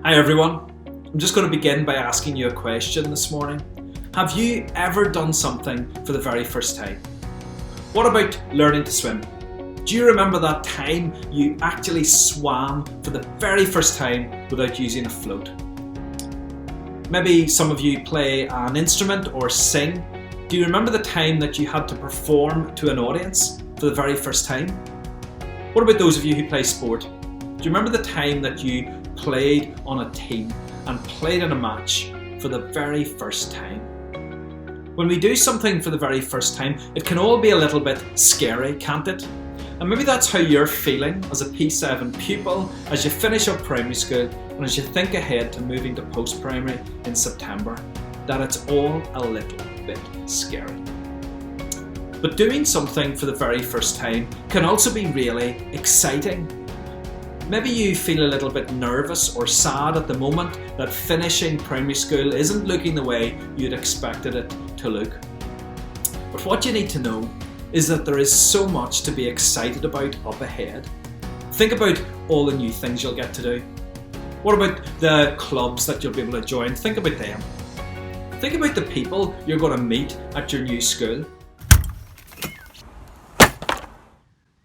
Hi everyone, I'm just going to begin by asking you a question this morning. Have you ever done something for the very first time? What about learning to swim? Do you remember that time you actually swam for the very first time without using a float? Maybe some of you play an instrument or sing. Do you remember the time that you had to perform to an audience for the very first time? What about those of you who play sport? Do you remember the time that you played on a team and played in a match for the very first time? When we do something for the very first time, it can all be a little bit scary, can't it? And maybe that's how you're feeling as a P7 pupil as you finish up primary school and as you think ahead to moving to post-primary in September, that it's all a little bit scary. But doing something for the very first time can also be really exciting. Maybe you feel a little bit nervous or sad at the moment that finishing primary school isn't looking the way you'd expected it to look. But what you need to know is that there is so much to be excited about up ahead. Think about all the new things you'll get to do. What about the clubs that you'll be able to join? Think about them. Think about the people you're going to meet at your new school.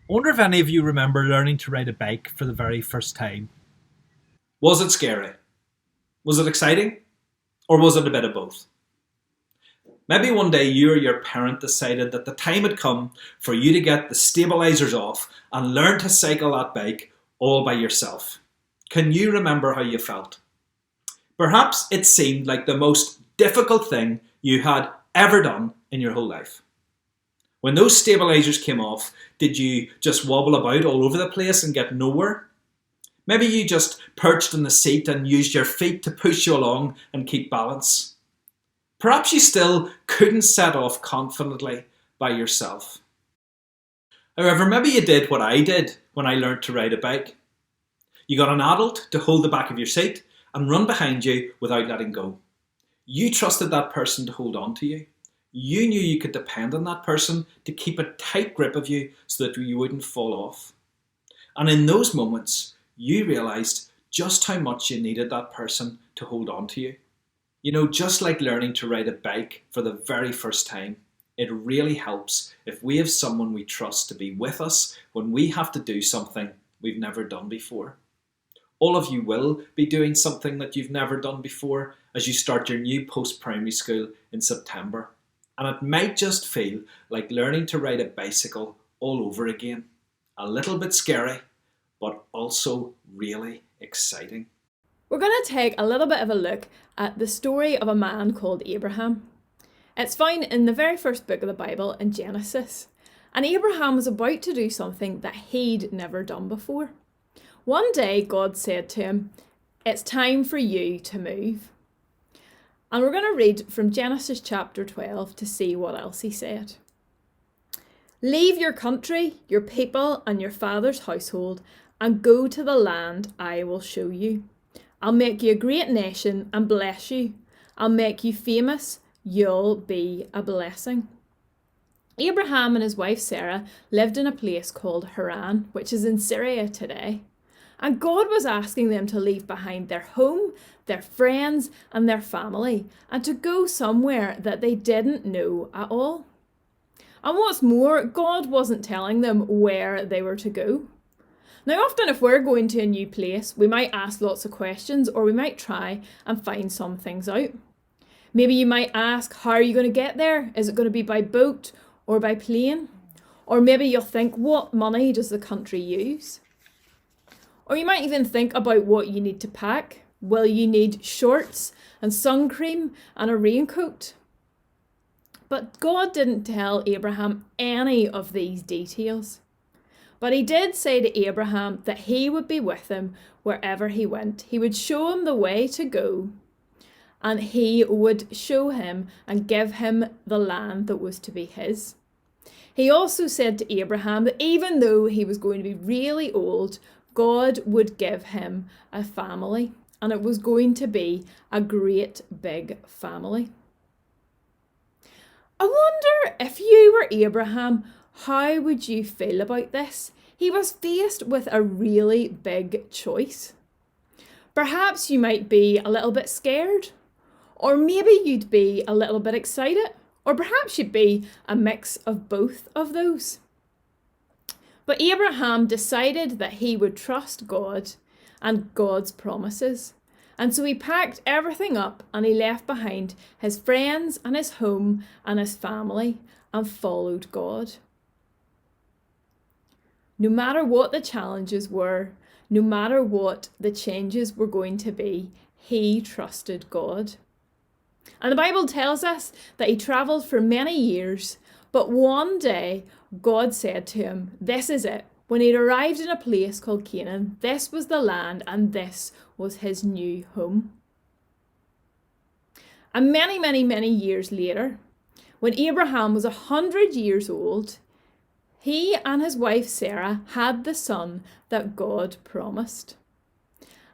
I wonder if any of you remember learning to ride a bike for the very first time. Was it scary? Was it exciting? Or was it a bit of both? Maybe one day you or your parent decided that the time had come for you to get the stabilisers off and learn to cycle that bike all by yourself. Can you remember how you felt? Perhaps it seemed like the most difficult thing you had ever done in your whole life. When those stabilisers came off, did you just wobble about all over the place and get nowhere? Maybe you just perched in the seat and used your feet to push you along and keep balance. Perhaps you still couldn't set off confidently by yourself. However, maybe you did what I did when I learned to ride a bike. You got an adult to hold the back of your seat and run behind you without letting go. You trusted that person to hold on to you. You knew you could depend on that person to keep a tight grip of you so that you wouldn't fall off. And in those moments, you realised just how much you needed that person to hold on to you. You know, just like learning to ride a bike for the very first time, it really helps if we have someone we trust to be with us when we have to do something we've never done before. All of you will be doing something that you've never done before as you start your new post-primary school in September. And it might just feel like learning to ride a bicycle all over again. A little bit scary, but also really exciting. We're going to take a little bit of a look at the story of a man called Abraham. It's found in the very first book of the Bible in Genesis. And Abraham was about to do something that he'd never done before. One day God said to him, "It's time for you to move." And we're going to read from Genesis chapter 12 to see what else he said. "Leave your country, your people, and your father's household, and go to the land I will show you. I'll make you a great nation and bless you. I'll make you famous. You'll be a blessing." Abraham and his wife Sarah lived in a place called Haran, which is in Syria today. And God was asking them to leave behind their home, their friends, and their family, and to go somewhere that they didn't know at all. And what's more, God wasn't telling them where they were to go. Now, often if we're going to a new place, we might ask lots of questions, or we might try and find some things out. Maybe you might ask, how are you going to get there? Is it going to be by boat or by plane? Or maybe you'll think, what money does the country use? Or you might even think about what you need to pack. Will you need shorts and sun cream and a raincoat? But God didn't tell Abraham any of these details. But he did say to Abraham that he would be with him wherever he went. He would show him the way to go, and he would show him and give him the land that was to be his. He also said to Abraham that even though he was going to be really old, God would give him a family, and it was going to be a great big family. I wonder if you were Abraham, how would you feel about this? he was faced with a really big choice. Perhaps you might be a little bit scared, or maybe you'd be a little bit excited, or perhaps you'd be a mix of both of those. But Abraham decided that he would trust God and God's promises. And so he packed everything up and he left behind his friends and his home and his family and followed God. No matter what the challenges were, no matter what the changes were going to be, he trusted God. And the Bible tells us that he travelled for many years, but one day God said to him, "This is it." When he'd arrived in a place called Canaan, this was the land and this was his new home. And many years later, when Abraham was 100 years old, he and his wife Sarah had the son that God promised.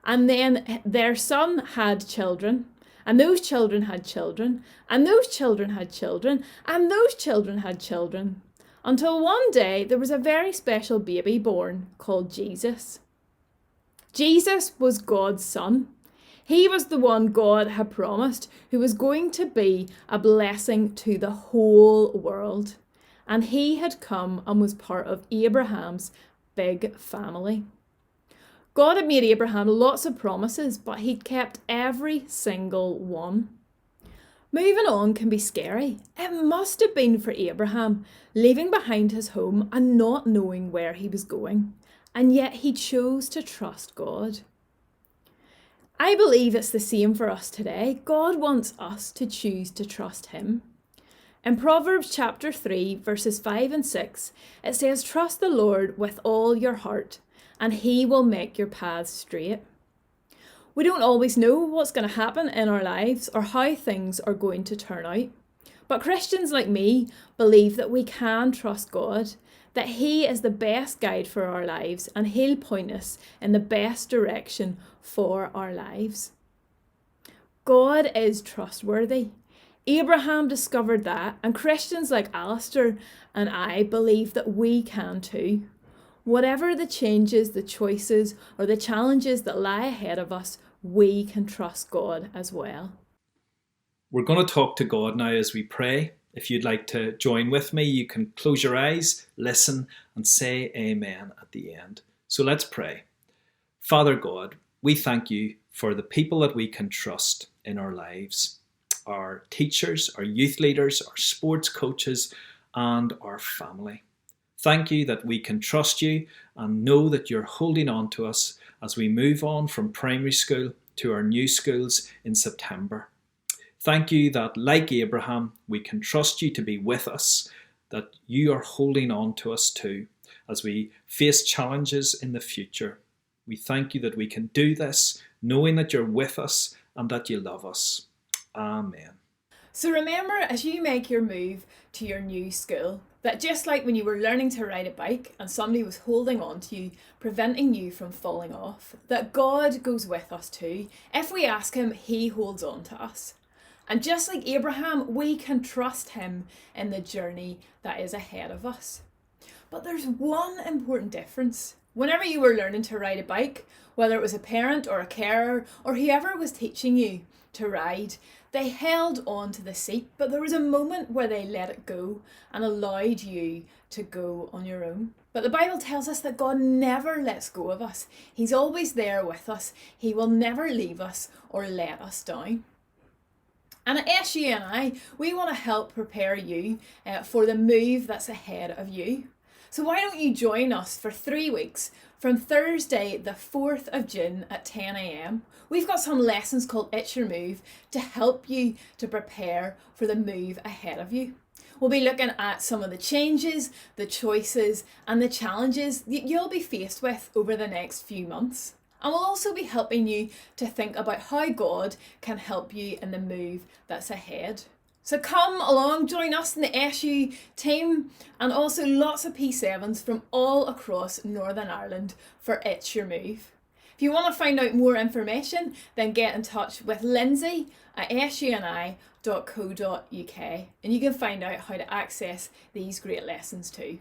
And then their son had children, and those children had children, and those children had children, and those children had children. Until one day there was a very special baby born called Jesus. Jesus was God's son. He was the one God had promised who was going to be a blessing to the whole world. And he had come and was part of Abraham's big family. God had made Abraham lots of promises, but he'd kept every single one. Moving on can be scary. It must have been for Abraham, leaving behind his home and not knowing where he was going. And yet he chose to trust God. I believe it's the same for us today. God wants us to choose to trust him. In Proverbs chapter 3, verses 5 and 6, it says, "Trust the Lord with all your heart, and he will make your paths straight." We don't always know what's going to happen in our lives or how things are going to turn out. But Christians like me believe that we can trust God, that he is the best guide for our lives and he'll point us in the best direction for our lives. God is trustworthy. Abraham discovered that, and Christians like Alistair and I believe that we can too. Whatever the changes, the choices, or the challenges that lie ahead of us, we can trust God as well. We're going to talk to God now as we pray. If you'd like to join with me, you can close your eyes, listen, and say amen at the end. So let's pray. Father God, we thank you for the people that we can trust in our lives. Our teachers, our youth leaders, our sports coaches, and our family. Thank you that we can trust you and know that you're holding on to us as we move on from primary school to our new schools in September. Thank you that, like Abraham, we can trust you to be with us, that you are holding on to us too as we face challenges in the future. We thank you that we can do this, knowing that you're with us and that you love us. Amen. So remember, as you make your move to your new school, that just like when you were learning to ride a bike and somebody was holding on to you, preventing you from falling off, that God goes with us too. If we ask him, he holds on to us. And just like Abraham, we can trust him in the journey that is ahead of us. But there's one important difference. Whenever you were learning to ride a bike, whether it was a parent or a carer or whoever was teaching you to ride, they held on to the seat, but there was a moment where they let it go and allowed you to go on your own. But the Bible tells us that God never lets go of us. He's always there with us. He will never leave us or let us down. And at SUNI, we want to help prepare you for the move that's ahead of you. So why don't you join us for 3 weeks from Thursday the 4th of June at 10 a.m. We've got some lessons called It's Your Move to help you to prepare for the move ahead of you. We'll be looking at some of the changes, the choices and the challenges that you'll be faced with over the next few months. And we'll also be helping you to think about how God can help you in the move that's ahead. So come along, join us in the SU team and also lots of P7s from all across Northern Ireland for It's Your Move. If you want to find out more information, then get in touch with Lindsay at suni.co.uk and you can find out how to access these great lessons too.